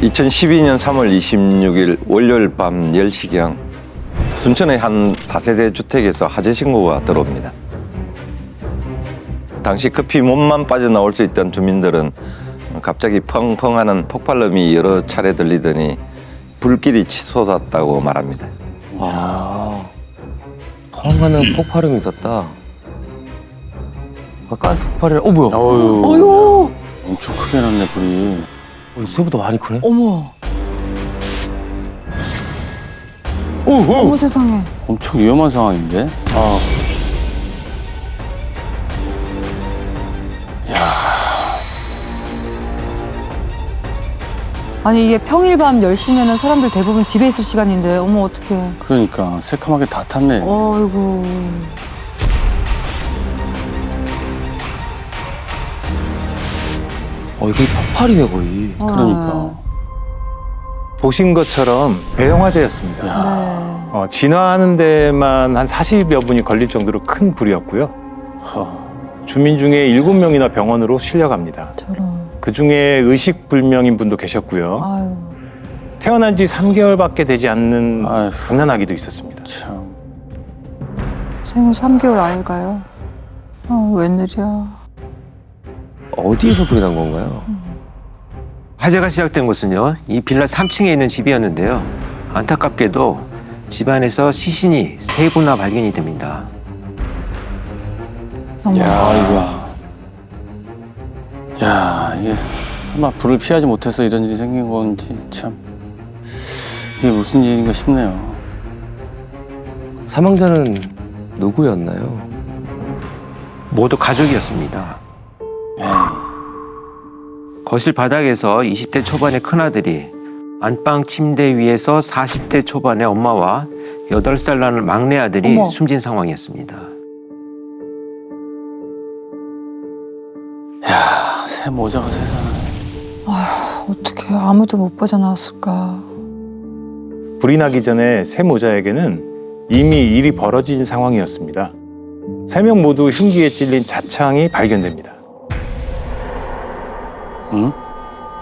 2012년 3월 26일 월요일 밤 10시경 순천의 한 다세대 주택에서 화재 신고가 들어옵니다. 당시 급히 몸만 빠져나올 수 있던 주민들은 갑자기 펑펑 하는 폭발음이 여러 차례 들리더니 불길이 치솟았다고 말합니다. 펑하는 폭발음이 있었다. 가스 폭발이라. 뭐야? 어휴. 엄청 크게 났네 불이. 새보다 많이 크네. 어머. 어머 세상에. 엄청 위험한 상황인데. 아니 이게 평일 밤 10시면은 사람들 대부분 집에 있을 시간인데 어머 어떡해. 그러니까 새카맣게 다 탔네. 어이구. 이거 폭발이네 거의. 그러니까. 보신 것처럼 대형 화재였습니다. 네. 진화하는 데만 한 40여 분이 걸릴 정도로 큰 불이었고요. 주민 중에 7명이나 병원으로 실려갑니다. 저런. 그중에 의식불명인 분도 계셨고요. 아유. 태어난 지 3개월밖에 되지 않는 아휴. 갓난아기도 있었습니다. 참. 생후 3개월 아이가요. 웬일이야. 어디에서 불이 난 건가요? 화재가 시작된 곳은요, 이 빌라 3층에 있는 집이었는데요. 안타깝게도 집안에서 시신이 3구나 발견이 됩니다. 어머. 이거야. 이게 설마 불을 피하지 못해서 이런 일이 생긴 건지 참. 이게 무슨 일인가 싶네요. 사망자는 누구였나요? 모두 가족이었습니다. 거실 바닥에서 20대 초반의 큰아들이 안방 침대 위에서 40대 초반의 엄마와 8살 나는 막내 아들이 어머. 숨진 상황이었습니다. 새 모자가 세상에. 어떡해. 아무도 못 빠져나왔을까. 불이 나기 전에 세 모자에게는 이미 일이 벌어진 상황이었습니다. 3명 모두 흉기에 찔린 자창이 발견됩니다. 응?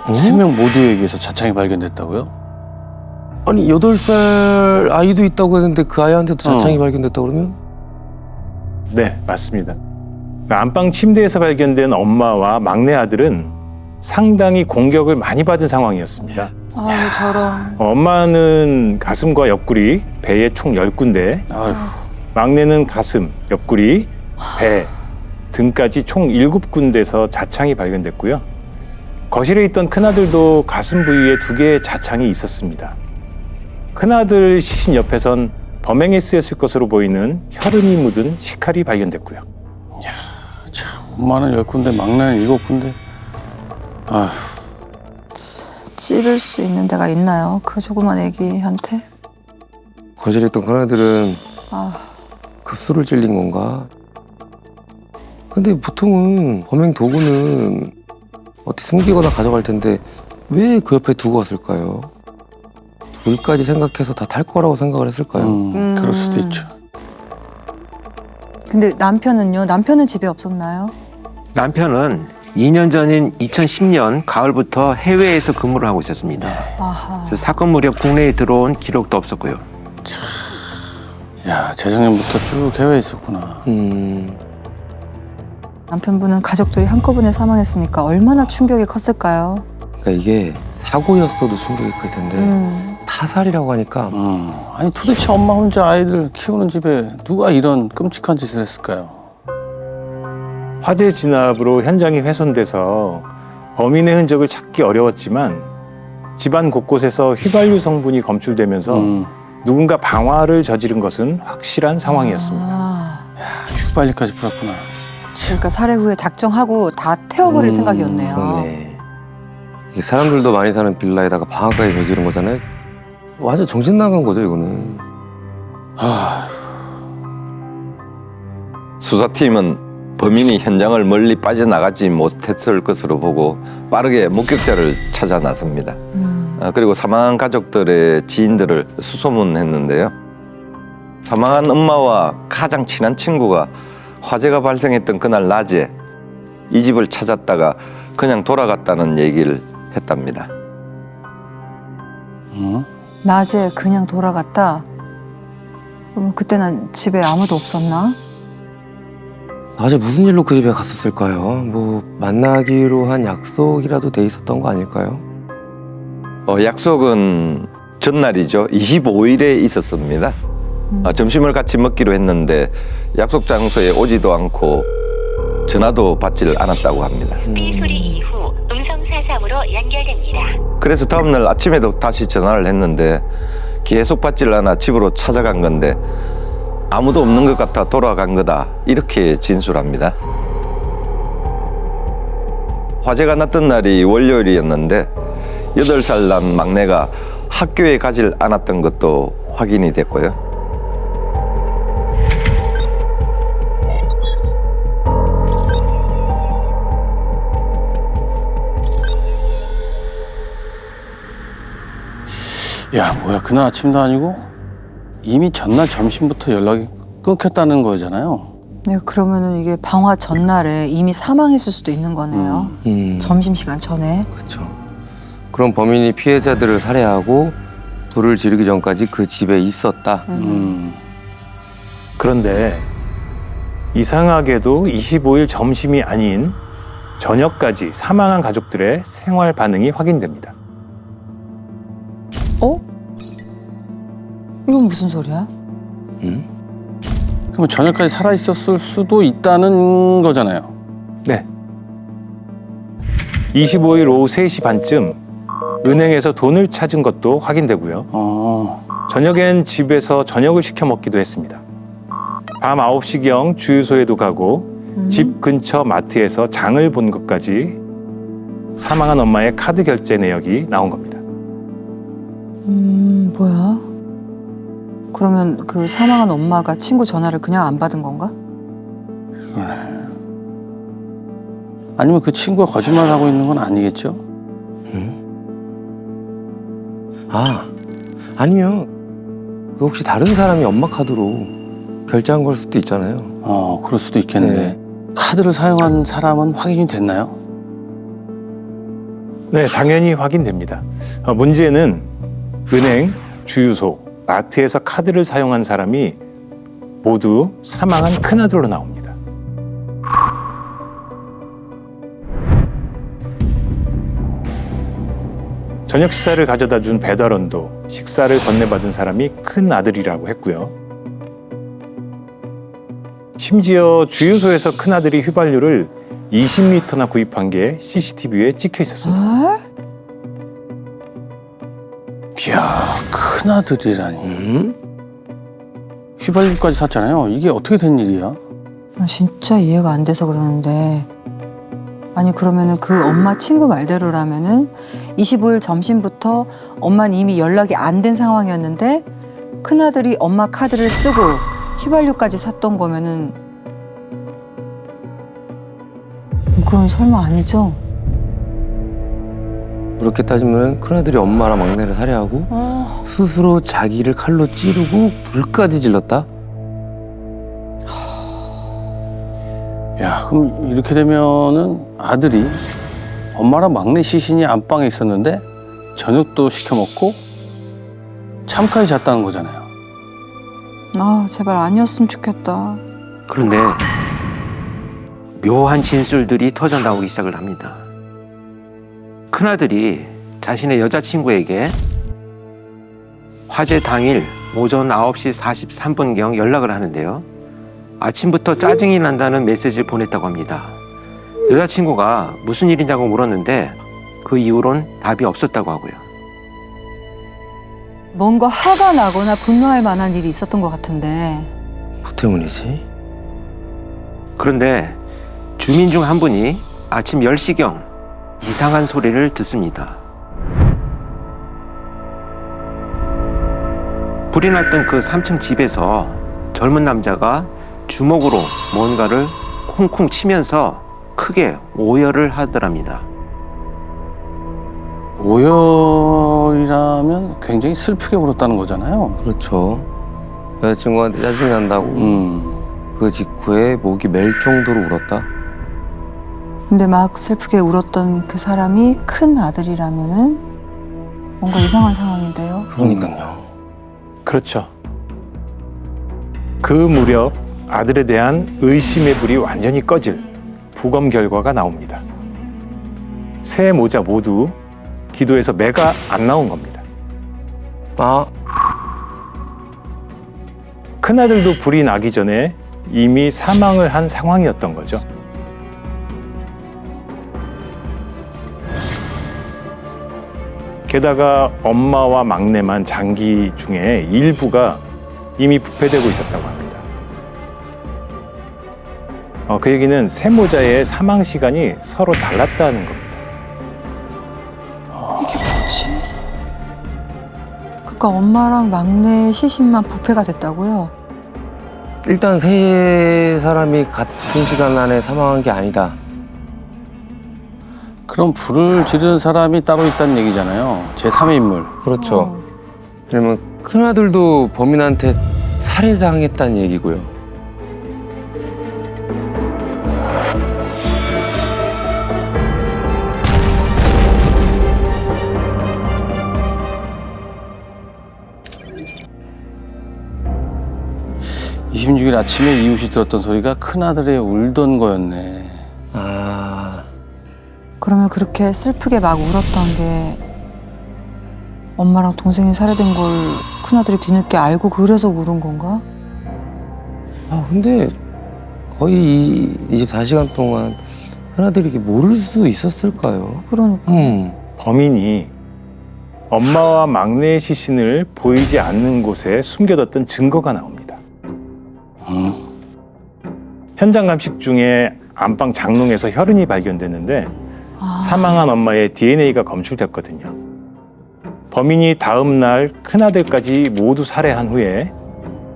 3명 모두에게서 자창이 발견됐다고요? 아니 8살 아이도 있다고 했는데 그 아이한테도 자창이 발견됐다 그러면? 네, 맞습니다. 안방 침대에서 발견된 엄마와 막내 아들은 상당히 공격을 많이 받은 상황이었습니다. 아유 저런. 엄마는 가슴과 옆구리, 배에 총 10군데, 아휴. 막내는 가슴, 옆구리, 배 등까지 총 7군데에서 자창이 발견됐고요. 거실에 있던 큰아들도 가슴 부위에 2개의 자창이 있었습니다. 큰아들 시신 옆에선 범행에 쓰였을 것으로 보이는 혈흔이 묻은 식칼이 발견됐고요. 참. 엄마는 10군데, 막내는 7군데. 아휴. 찌를 수 있는 데가 있나요? 그 조그만 애기한테? 거실에 있던 큰아들은 아. 급수를 찔린 건가? 근데 보통은 범행 도구는 어떻게 숨기거나 가져갈 텐데 왜 그 옆에 두고 왔을까요? 불까지 생각해서 다 탈 거라고 생각을 했을까요? 그럴 수도 있죠. 근데 남편은요? 남편은 집에 없었나요? 남편은 2년 전인 2010년 가을부터 해외에서 근무를 하고 있었습니다. 아하. 그래서 사건 무렵 국내에 들어온 기록도 없었고요. 재작년부터 쭉 해외에 있었구나. 남편분은 가족들이 한꺼번에 사망했으니까 얼마나 충격이 컸을까요? 그러니까 이게 사고였어도 충격이 클 텐데 타살이라고 하니까 아니 도대체 엄마 혼자 아이들 키우는 집에 누가 이런 끔찍한 짓을 했을까요? 화재 진압으로 현장이 훼손돼서 범인의 흔적을 찾기 어려웠지만 집안 곳곳에서 휘발유 성분이 검출되면서 누군가 방화를 저지른 것은 확실한 상황이었습니다. 아. 휘발유까지 뿌렸구나. 그러니까 살해 후에 작정하고 다 태워버릴 생각이었네요. 그러네. 이게 사람들도 많이 사는 빌라에다가 방화까지 저지른 거잖아요. 완전 정신 나간 거죠 이거는. 수사팀은 범인이 현장을 멀리 빠져나가지 못했을 것으로 보고 빠르게 목격자를 찾아 나섭니다. 그리고 사망한 가족들의 지인들을 수소문했는데요. 사망한 엄마와 가장 친한 친구가 화재가 발생했던 그날 낮에 이 집을 찾았다가 그냥 돌아갔다는 얘기를 했답니다. 낮에 그냥 돌아갔다? 그럼 그때는 집에 아무도 없었나? 낮에 무슨 일로 그 집에 갔었을까요? 뭐 만나기로 한 약속이라도 돼 있었던 거 아닐까요? 약속은 전날이죠. 25일에 있었습니다. 점심을 같이 먹기로 했는데 약속 장소에 오지도 않고 전화도 받지를 않았다고 합니다. 삐 소리 이후 음성사상으로 연결됩니다. 그래서 다음날 아침에도 다시 전화를 했는데 계속 받지를 않아 집으로 찾아간 건데 아무도 없는 것 같아 돌아간 거다 이렇게 진술합니다. 화재가 났던 날이 월요일이었는데 8살 난 막내가 학교에 가질 않았던 것도 확인이 됐고요. 야, 뭐야, 그날 아침도 아니고 이미 전날 점심부터 연락이 끊겼다는 거잖아요. 네, 그러면은 이게 방화 전날에 이미 사망했을 수도 있는 거네요. 점심시간 전에. 그렇죠. 그럼 범인이 피해자들을 살해하고 불을 지르기 전까지 그 집에 있었다. 그런데 이상하게도 25일 점심이 아닌 저녁까지 사망한 가족들의 생활 반응이 확인됩니다. 어? 이건 무슨 소리야? 그럼 저녁까지 살아있었을 수도 있다는 거잖아요. 네. 25일 오후 3시 반쯤 은행에서 돈을 찾은 것도 확인되고요. 저녁엔 집에서 저녁을 시켜 먹기도 했습니다. 밤 9시경 주유소에도 가고 집 근처 마트에서 장을 본 것까지 사망한 엄마의 카드 결제 내역이 나온 겁니다. 뭐야? 그러면 그 사망한 엄마가 친구 전화를 그냥 안 받은 건가? 아니면 그 친구가 거짓말을 하고 있는 건 아니겠죠? 아니요. 그 혹시 다른 사람이 엄마 카드로 결제한 걸 수도 있잖아요. 그럴 수도 있겠네. 네. 카드를 사용한 사람은 확인이 됐나요? 네, 당연히 확인됩니다. 문제는 은행, 주유소, 마트에서 카드를 사용한 사람이 모두 사망한 큰아들로 나옵니다. 저녁 식사를 가져다 준 배달원도 식사를 건네받은 사람이 큰아들이라고 했고요. 심지어 주유소에서 큰아들이 휘발유를 20리터나 구입한 게 CCTV에 찍혀 있었습니다. 아? 이야, 큰아들이라니. 휘발유까지 샀잖아요. 이게 어떻게 된 일이야? 나 진짜 이해가 안 돼서 그러는데, 아니 그러면은 그 엄마 친구 말대로라면은 25일 점심부터 엄마는 이미 연락이 안 된 상황이었는데 큰아들이 엄마 카드를 쓰고 휘발유까지 샀던 거면은 그건 설마 아니죠? 그렇게 따지면 큰아들이 엄마랑 막내를 살해하고 스스로 자기를 칼로 찌르고 불까지 질렀다? 야, 그럼 이렇게 되면은 아들이 엄마랑 막내 시신이 안방에 있었는데 저녁도 시켜 먹고 잠까지 잤다는 거잖아요. 아 제발 아니었으면 좋겠다. 그런데 묘한 진술들이 터져 나오기 시작을 합니다. 큰아들이 자신의 여자친구에게 화재 당일 오전 9시 43분경 연락을 하는데요. 아침부터 짜증이 난다는 메시지를 보냈다고 합니다. 여자친구가 무슨 일이냐고 물었는데 그 이후론 답이 없었다고 하고요. 뭔가 화가 나거나 분노할 만한 일이 있었던 것 같은데. 뭐 때문이지? 그런데 주민 중 한 분이 아침 10시경 이상한 소리를 듣습니다. 불이 났던 그 3층 집에서 젊은 남자가 주먹으로 뭔가를 쿵쿵 치면서 크게 오열을 하더랍니다. 오열이라면 굉장히 슬프게 울었다는 거잖아요. 그렇죠. 여자친구한테 짜증이 난다고 그 직후에 목이 멜 정도로 울었다? 근데 막 슬프게 울었던 그 사람이 큰 아들이라면은 뭔가 이상한 상황인데요. 그러니까요. 그렇죠. 그 무렵 아들에 대한 의심의 불이 완전히 꺼질 부검 결과가 나옵니다. 세 모자 모두 기도에서 매가 안 나온 겁니다. 아, 큰아들도 불이 나기 전에 이미 사망을 한 상황이었던 거죠. 게다가 엄마와 막내만 장기 중에 일부가 이미 부패되고 있었다고 합니다. 그 얘기는 세 모자의 사망 시간이 서로 달랐다는 겁니다. 뭐지? 그러니까 엄마랑 막내 시신만 부패가 됐다고요? 일단 세 사람이 같은 시간 안에 사망한 게 아니다. 그럼 불을 지른 사람이 따로 있다는 얘기잖아요. 제3의 인물. 그렇죠. 왜냐면 큰아들도 범인한테 살해당했다는 얘기고요. 이 26일 아침에 이웃이 들었던 소리가 큰아들의 울던 거였네. 아, 그러면 그렇게 슬프게 막 울었던 게 엄마랑 동생이 살해된 걸 큰아들이 뒤늦게 알고 그래서 울은 건가? 근데 거의 이 24시간 동안 큰아들이 이렇게 모를 수 있었을까요? 그러니까. 범인이 엄마와 막내의 시신을 보이지 않는 곳에 숨겨뒀던 증거가 나옵니다. 현장 감식 중에 안방 장롱에서 혈흔이 발견됐는데 사망한 엄마의 DNA가 검출됐거든요. 범인이 다음 날 큰아들까지 모두 살해한 후에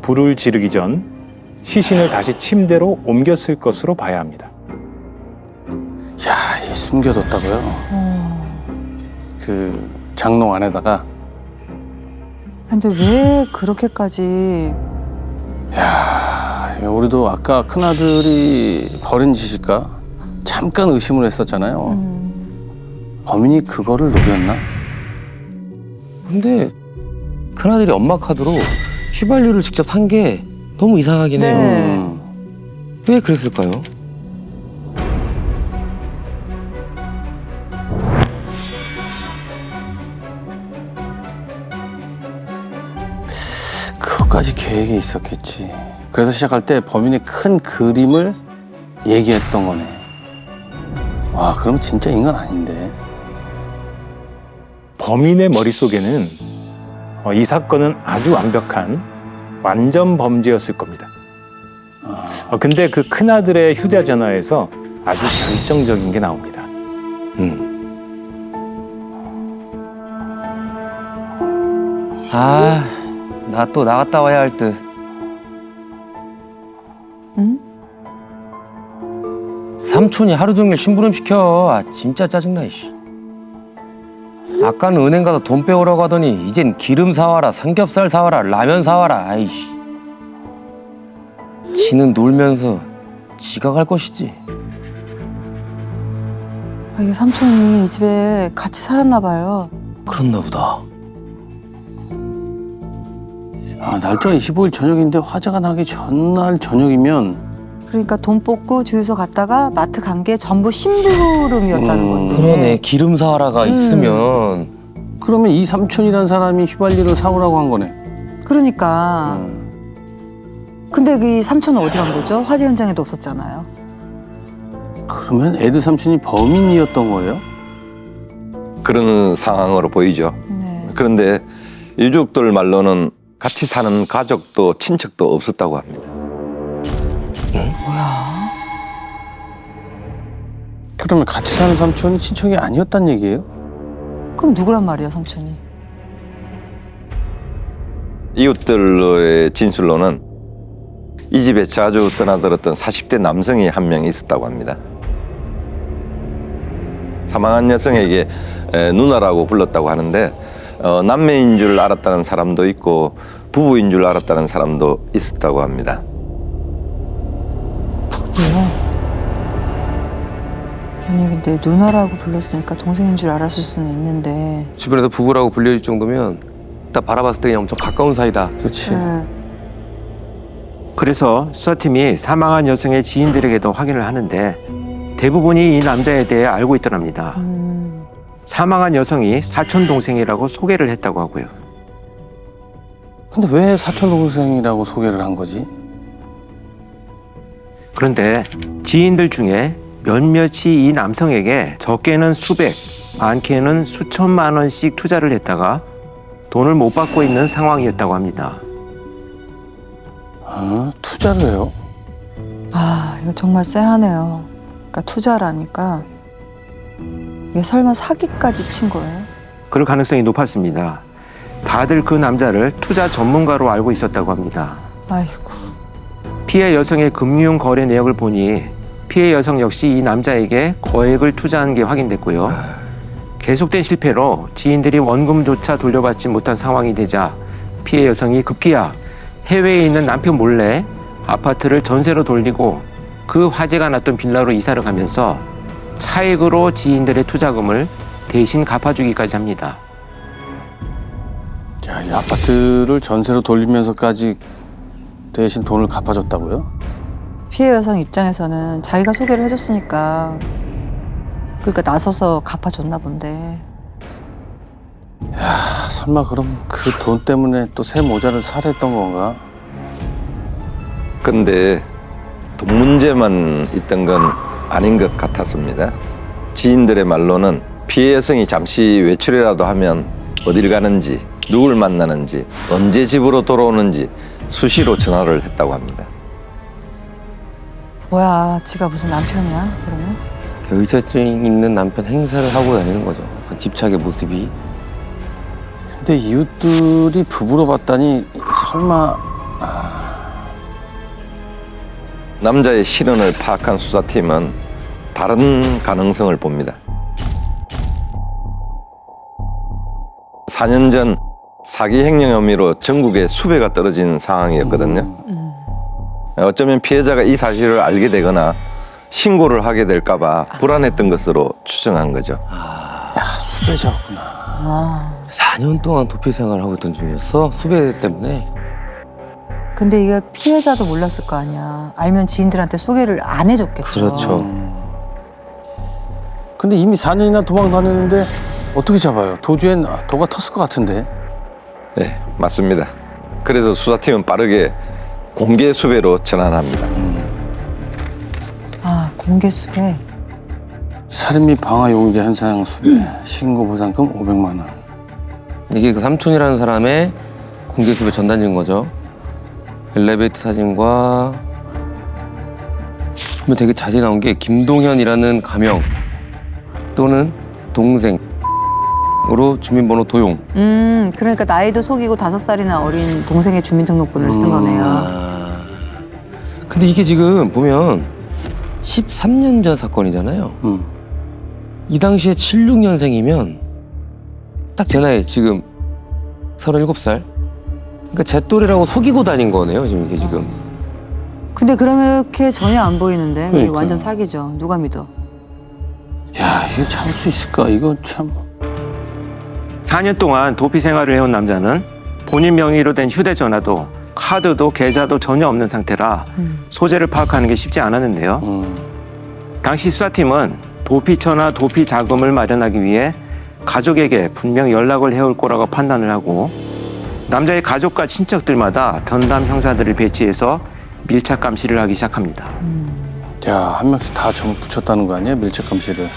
불을 지르기 전 시신을 다시 침대로 옮겼을 것으로 봐야 합니다. 야, 이 숨겨뒀다고요? 그 장롱 안에다가. 근데 왜 그렇게까지 야, 우리도 아까 큰아들이 벌인 짓일까? 잠깐 의심을 했었잖아요. 범인이 그거를 노렸나? 근데 큰아들이 엄마 카드로 휘발유를 직접 산 게 너무 이상하긴 해요. 네. 왜 그랬을까요? 그것까지 계획이 있었겠지. 그래서 시작할 때 범인의 큰 그림을 얘기했던 거네. 와, 그럼 진짜 인간 아닌데. 범인의 머릿속에는 이 사건은 아주 완벽한 완전 범죄였을 겁니다. 근데 그 큰아들의 휴대전화에서 아주 결정적인 게 나옵니다. 아, 나 또 나갔다 와야 할 듯. 응? 삼촌이 하루 종일 심부름 시켜. 아, 진짜 짜증나, 이씨. 아까는 은행 가서 돈 빼오라고 하더니 이젠 기름 사와라, 삼겹살 사와라, 라면 사와라. 아이씨. 지는 놀면서 지가 갈 것이지. 이게 삼촌이 이 집에 같이 살았나 봐요. 그렇나 보다. 아, 날짜가 25일 저녁인데 화재가 나기 전날 저녁이면 그러니까 돈 뽑고 주유소 갔다가 마트 간 게 전부 심부름이었다는 건데. 그러네, 기름 사와라가 있으면. 그러면 이 삼촌이란 사람이 휘발유를 사오라고 한 거네. 그러니까. 근데 그 삼촌은 어디 간 거죠? 화재 현장에도 없었잖아요. 그러면 에드 삼촌이 범인이었던 거예요? 그런 상황으로 보이죠. 네. 그런데 유족들 말로는 같이 사는 가족도 친척도 없었다고 합니다. 그러면 같이 사는 삼촌이 친척이 아니었단 얘기예요? 그럼 누구란 말이에요, 삼촌이? 이웃들의 진술로는 이 집에 자주 떠나들었던 40대 남성이 한 명 있었다고 합니다. 사망한 여성에게 누나라고 불렀다고 하는데 남매인 줄 알았다는 사람도 있고 부부인 줄 알았다는 사람도 있었다고 합니다. 부부요? 아니 근데 누나라고 불렀으니까 동생인 줄 알았을 수는 있는데. 주변에서 부부라고 불려질 정도면 딱 바라봤을 때 그냥 엄청 가까운 사이다. 그렇지. 그래서 수사팀이 사망한 여성의 지인들에게도 확인을 하는데 대부분이 이 남자에 대해 알고 있더랍니다. 사망한 여성이 사촌 동생이라고 소개를 했다고 하고요. 근데 왜 사촌 동생이라고 소개를 한 거지? 그런데 지인들 중에 몇몇이 이 남성에게 적게는 수백, 많게는 수천만 원씩 투자를 했다가 돈을 못 받고 있는 상황이었다고 합니다. 투자를 해요? 아 이거 정말 쎄하네요. 그러니까 투자라니까 이게 설마 사기까지 친 거예요? 그럴 가능성이 높았습니다. 다들 그 남자를 투자 전문가로 알고 있었다고 합니다. 아이고. 피해 여성의 금융 거래 내역을 보니 피해 여성 역시 이 남자에게 거액을 투자한 게 확인됐고요. 계속된 실패로 지인들이 원금조차 돌려받지 못한 상황이 되자 피해 여성이 급기야 해외에 있는 남편 몰래 아파트를 전세로 돌리고 그 화재가 났던 빌라로 이사를 가면서 차액으로 지인들의 투자금을 대신 갚아주기까지 합니다. 야, 이 아파트를 전세로 돌리면서까지 대신 돈을 갚아줬다고요? 피해 여성 입장에서는 자기가 소개를 해줬으니까 그러니까 나서서 갚아줬나 본데. 설마 그럼 그 돈 때문에 또 새 모자를 사랬던 건가? 근데 돈 문제만 있던 건 아닌 것 같았습니다. 지인들의 말로는 피해 여성이 잠시 외출이라도 하면 어딜 가는지, 누굴 만나는지, 언제 집으로 돌아오는지 수시로 전화를 했다고 합니다. 뭐야 지가 무슨 남편이야 그러면? 의사증 있는 남편 행사를 하고 다니는 거죠. 그 집착의 모습이. 근데 이웃들이 부부로 봤다니 설마 남자의 실언을 파악한 수사팀은 다른 가능성을 봅니다. 4년 전 사기 횡령 혐의로 전국에 수배가 떨어진 상황이었거든요. 어쩌면 피해자가 이 사실을 알게 되거나 신고를 하게 될까 봐 불안했던 것으로 추정한 거죠. 야, 수배자구나. 4년 동안 도피 생활을 하고 있던 중이었어? 수배 때문에? 근데 이게 피해자도 몰랐을 거 아니야. 알면 지인들한테 소개를 안 해줬겠죠. 그렇죠. 근데 이미 4년이나 도망 다녔는데 어떻게 잡아요? 도주엔 도가 텄을 것 같은데. 네, 맞습니다. 그래서 수사팀은 빠르게 공개 수배로 전환합니다. 아 공개 수배. 살인 및 방화 용의자 현상 수배, 신고 보상금 500만 원. 이게 그 삼촌이라는 사람의 공개 수배 전단지인 거죠. 엘리베이터 사진과 보면 되게 자세히 나온 게 김동현이라는 가명 또는 동생으로 주민번호 도용. 그러니까 나이도 속이고 5살이나 어린 동생의 주민등록번호를 쓴 거네요. 근데 이게 지금 보면 13년 전 사건이잖아요. 이 당시에 76년생이면 딱 제 나이 지금 37살. 그러니까 제 또래라고 속이고 다닌 거네요, 지금 이게 지금. 근데 그러면 이렇게 전혀 안 보이는데 우리 그러니까요. 완전 사기죠. 누가 믿어? 야, 이거 참을 수 있을까? 이거 참. 4년 동안 도피 생활을 해온 남자는 본인 명의로 된 휴대전화도 카드도 계좌도 전혀 없는 상태라 소재를 파악하는 게 쉽지 않았는데요. 당시 수사팀은 도피처나 도피 자금을 마련하기 위해 가족에게 분명 연락을 해올 거라고 판단을 하고 남자의 가족과 친척들마다 전담 형사들을 배치해서 밀착 감시를 하기 시작합니다. 야, 한 명씩 다 정 붙였다는 거 아니야? 밀착 감시를.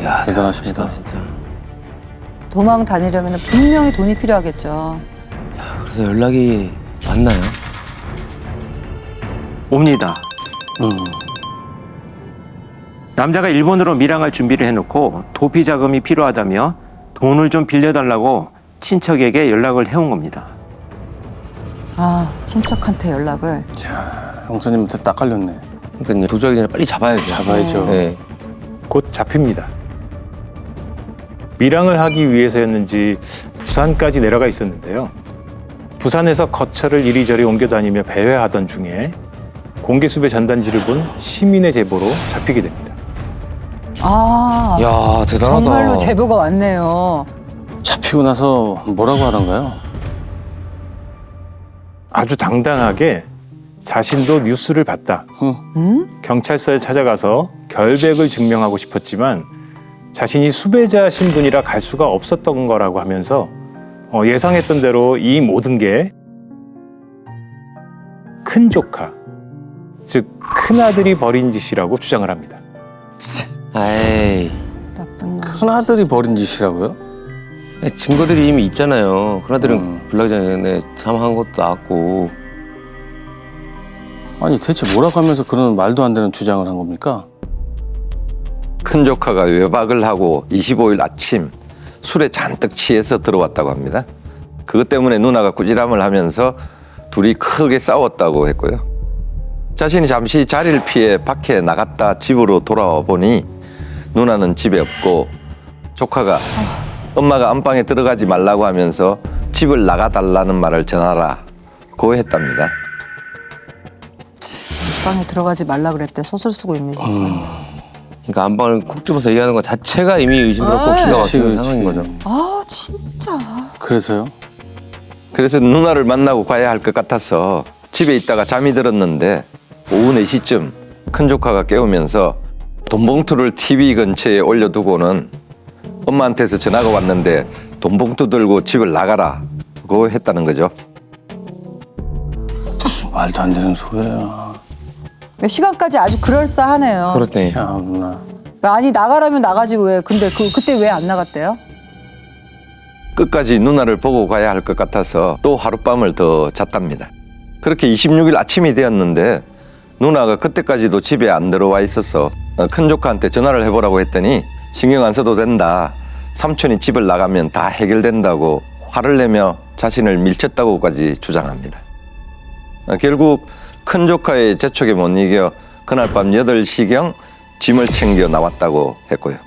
야, 대단하십니다. 진짜. 도망 다니려면 분명히 돈이 필요하겠죠. 그래서 연락이 왔나요? 옵니다. 남자가 일본으로 밀항할 준비를 해놓고 도피 자금이 필요하다며 돈을 좀 빌려달라고 친척에게 연락을 해온 겁니다. 아 친척한테 연락을. 자, 형사님한테 딱 걸렸네. 그러니까 도주하기 전에 빨리 잡아야죠. 잡아야죠. 네. 곧 잡힙니다. 밀항을 하기 위해서였는지 부산까지 내려가 있었는데요. 부산에서 거처를 이리저리 옮겨 다니며 배회하던 중에 공개수배 전단지를 본 시민의 제보로 잡히게 됩니다. 아, 야, 대단하다. 정말로 제보가 왔네요. 잡히고 나서 뭐라고 하던가요? 아주 당당하게 자신도 뉴스를 봤다. 경찰서에 찾아가서 결백을 증명하고 싶었지만 자신이 수배자 신분이라 갈 수가 없었던 거라고 하면서 예상했던 대로 이 모든 게 큰 조카, 즉 큰아들이 벌인 짓이라고 주장을 합니다. 에이, 나쁜 놈. 큰아들이 벌인 짓이라고요? 증거들이 이미 있잖아요. 큰아들은 불나기 전에 사망한 것도 나왔고. 아니 대체 뭐라고 하면서 그런 말도 안 되는 주장을 한 겁니까? 큰 조카가 외박을 하고 25일 아침 술에 잔뜩 취해서 들어왔다고 합니다. 그것 때문에 누나가 꾸지람을 하면서 둘이 크게 싸웠다고 했고요. 자신이 잠시 자리를 피해 밖에 나갔다 집으로 돌아와 보니 누나는 집에 없고 조카가 엄마가 안방에 들어가지 말라고 하면서 집을 나가달라는 말을 전하라고 했답니다. 방에 들어가지 말라 그랬대. 소설 쓰고 있네 진짜. 그러니까 안방을 콕 집어서 얘기하는 것 자체가 이미 의심스럽고 기가 막히는 그렇지. 상황인 거죠. 아 진짜. 그래서요? 그래서 누나를 만나고 가야 할 것 같아서 집에 있다가 잠이 들었는데 오후 4시쯤 큰 조카가 깨우면서 돈봉투를 TV 근처에 올려두고는 엄마한테서 전화가 왔는데 돈봉투 들고 집을 나가라고 했다는 거죠. 말도 안 되는 소리야. 시간까지 아주 그럴싸하네요. 그렇네. 참나. 아니 나가라면 나가지 왜? 근데 그때 왜 안 나갔대요? 끝까지 누나를 보고 가야 할 것 같아서 또 하룻밤을 더 잤답니다. 그렇게 26일 아침이 되었는데 누나가 그때까지도 집에 안 들어와 있어서 큰 조카한테 전화를 해보라고 했더니 신경 안 써도 된다. 삼촌이 집을 나가면 다 해결된다고 화를 내며 자신을 밀쳤다고까지 주장합니다. 결국 큰 조카의 재촉에 못 이겨 그날 밤 8시경 짐을 챙겨 나왔다고 했고요.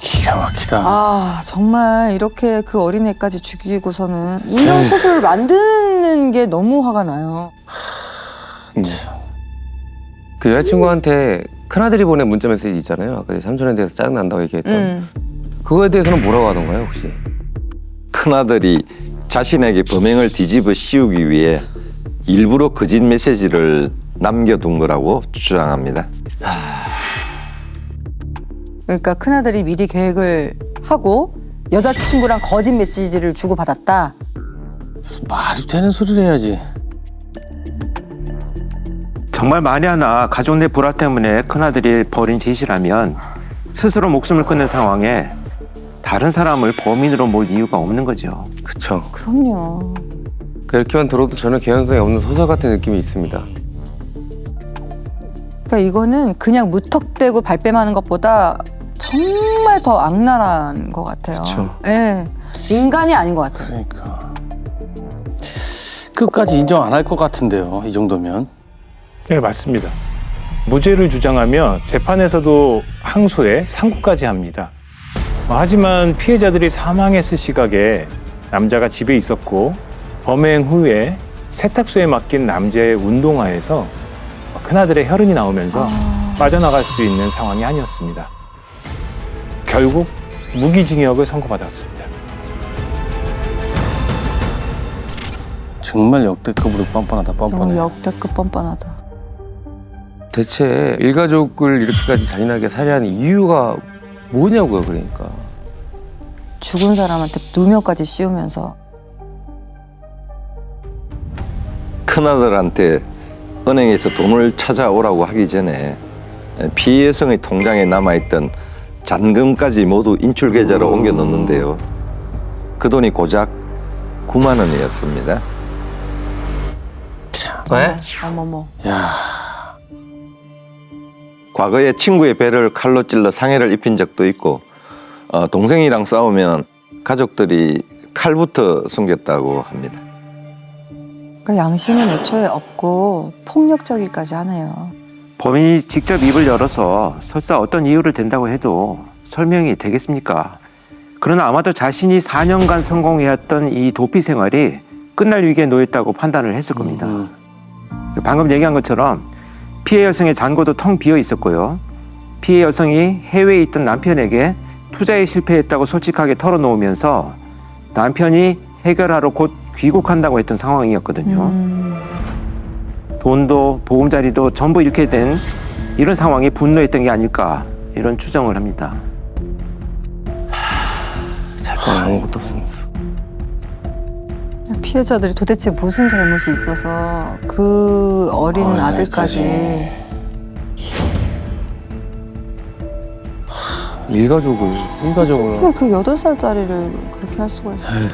기가 막히다. 아 정말 이렇게 그 어린애까지 죽이고서는 이런 소설을 만드는 게 너무 화가 나요. 그 여자친구한테 큰아들이 보낸 문자 메시지 있잖아요. 아까 삼촌에 대해서 짜증난다고 얘기했던. 그거에 대해서는 뭐라고 하던가요 혹시? 큰아들이 자신에게 범행을 뒤집어 씌우기 위해 일부러 거짓 메시지를 남겨둔 거라고 주장합니다. 그러니까 큰아들이 미리 계획을 하고 여자친구랑 거짓 메시지를 주고받았다. 무슨 말이 되는 소리를 해야지. 정말 만에 하나 가족 내 불화 때문에 큰아들이 벌인 짓이라면 스스로 목숨을 끊는 상황에 다른 사람을 범인으로 몰 이유가 없는 거죠. 그쵸. 그럼요. 그렇게만 들어도 전혀 개연성이 없는 소설 같은 느낌이 있습니다. 그러니까 이거는 그냥 무턱대고 발뺌하는 것보다 정말 더 악랄한 것 같아요. 그쵸. 예, 인간이 아닌 것 같아요. 그러니까 끝까지 인정 안 할 것 같은데요. 이 정도면. 네, 맞습니다. 무죄를 주장하며 재판에서도 항소에 상고까지 합니다. 하지만 피해자들이 사망했을 시각에 남자가 집에 있었고 범행 후에 세탁소에 맡긴 남자의 운동화에서 큰아들의 혈흔이 나오면서 빠져나갈 수 있는 상황이 아니었습니다. 결국 무기징역을 선고받았습니다. 정말 역대급으로 뻔뻔하다. 정말 뻔뻔해. 역대급 뻔뻔하다. 대체 일가족을 이렇게까지 잔인하게 살해한 이유가 뭐냐고요, 그러니까. 죽은 사람한테 누명까지 씌우면서. 큰아들한테 은행에서 돈을 찾아오라고 하기 전에 피해 여성의 통장에 남아있던 잔금까지 모두 인출 계좌로 옮겨 놓는데요. 그 돈이 고작 9만 원이었습니다. 네? 어머머. 야, 과거에 친구의 배를 칼로 찔러 상해를 입힌 적도 있고 동생이랑 싸우면 가족들이 칼부터 숨겼다고 합니다. 그러니까 양심은 애초에 없고 폭력적이까지 하네요. 범인이 직접 입을 열어서 설사 어떤 이유를 댄다고 해도 설명이 되겠습니까? 그러나 아마도 자신이 4년간 성공해왔던 이 도피 생활이 끝날 위기에 놓였다고 판단을 했을 겁니다. 방금 얘기한 것처럼 피해 여성의 잔고도 텅 비어 있었고요. 피해 여성이 해외에 있던 남편에게 투자에 실패했다고 솔직하게 털어놓으면서 남편이 해결하러 곧 귀국한다고 했던 상황이었거든요. 돈도 보금자리도 전부 잃게 된 이런 상황에 분노했던 게 아닐까 이런 추정을 합니다. 살건 아무것도 없습니다. 피해자들이 도대체 무슨 잘못이 있어서 그 어린 아들까지 일가족을 일가족으로. 그 8살짜리를 그렇게 할 수가 있어요.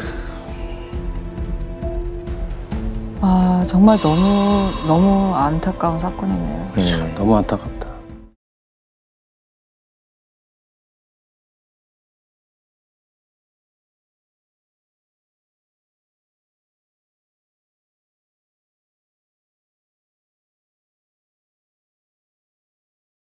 아 정말 너무 안타까운 사건이네요. 너무 안타깝다.